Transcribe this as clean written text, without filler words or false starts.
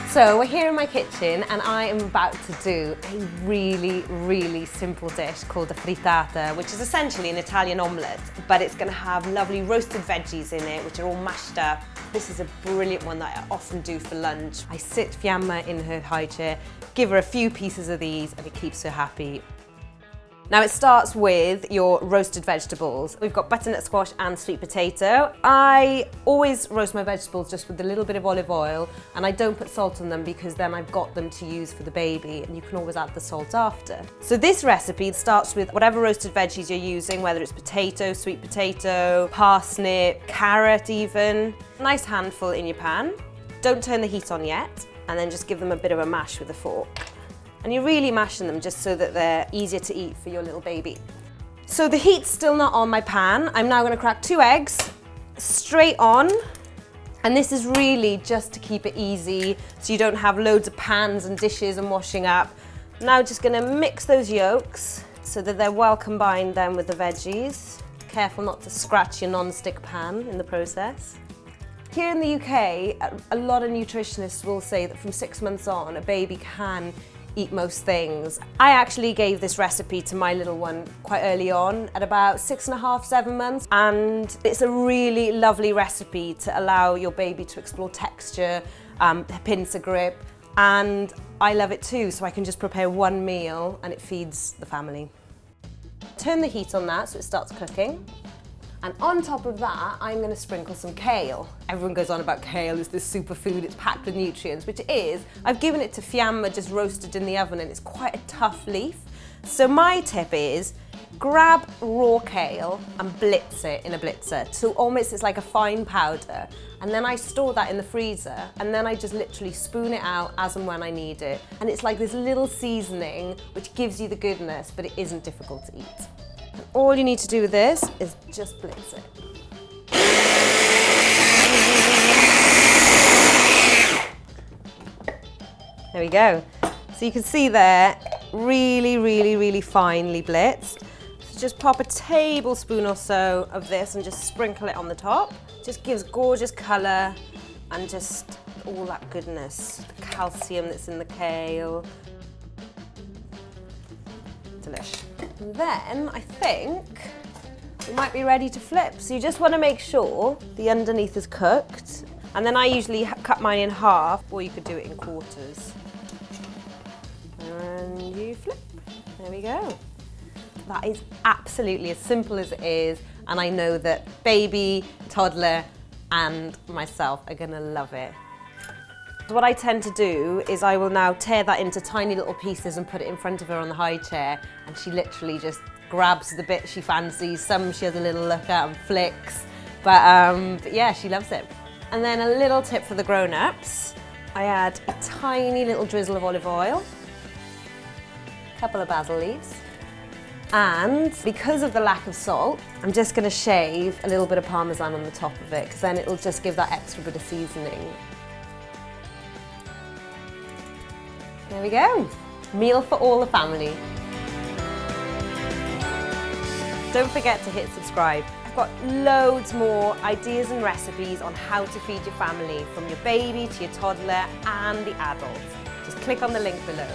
So we're here in my kitchen and I am about to do a really simple dish called a frittata, which is essentially an Italian omelette, but it's going to have lovely roasted veggies in it, which are all mashed up. This is a brilliant one that I often do for lunch. I sit Chiappa in her high chair, give her a few pieces of these and it keeps her happy. Now it starts with your roasted vegetables. We've got butternut squash and sweet potato. I always roast my vegetables just with a little bit of olive oil, and I don't put salt on them because then I've got them to use for the baby, and you can always add the salt after. So this recipe starts with whatever roasted veggies you're using, whether it's potato, sweet potato, parsnip, carrot even. A nice handful in your pan. Don't turn the heat on yet, and then just give them a bit of a mash with a fork. And you're really mashing them just so that they're easier to eat for your little baby. So the heat's still not on my pan. I'm now going to crack 2 eggs straight on. And this is really just to keep it easy so you don't have loads of pans and dishes and washing up. Now just going to mix those yolks so that they're well combined then with the veggies. Careful not to scratch your non-stick pan in the process. Here in the UK, a lot of nutritionists will say that from 6 months on, a baby can eat most things. I actually gave this recipe to my little one quite early on, at about 6.5, 7 months, and it's a really lovely recipe to allow your baby to explore texture, pincer grip, and I love it too, so I can just prepare one meal and it feeds the family. Turn the heat on that so it starts cooking. And on top of that, I'm going to sprinkle some kale. Everyone goes on about kale as this superfood, it's packed with nutrients, which it is. I've given it to Chiappa just roasted in the oven and it's quite a tough leaf. So my tip is, grab raw kale and blitz it in a blitzer. So almost it's like a fine powder. And then I store that in the freezer and then I just literally spoon it out as and when I need it. And it's like this little seasoning which gives you the goodness, but it isn't difficult to eat. All you need to do with this is just blitz it. There we go. So you can see there, really finely blitzed. So just pop a tablespoon or so of this and just sprinkle it on the top. Just gives gorgeous colour and just all that goodness, the calcium that's in the kale. Delish. And then I think we might be ready to flip. So you just want to make sure the underneath is cooked. And then I usually cut mine in half, or you could do it in quarters. And you flip. There we go. That is absolutely as simple as it is. And I know that baby, toddler, and myself are going to love it. What I tend to do is I will now tear that into tiny little pieces and put it in front of her on the high chair, and she literally just grabs the bit she fancies. Some she has a little look at and flicks, but yeah, she loves it. And then a little tip for the grown-ups, I add a tiny little drizzle of olive oil, a couple of basil leaves, and because of the lack of salt, I'm just going to shave a little bit of parmesan on the top of it, because then it'll just give that extra bit of seasoning. There we go. Meal for all the family. Don't forget to hit subscribe. I've got loads more ideas and recipes on how to feed your family, from your baby to your toddler and the adults. Just click on the link below.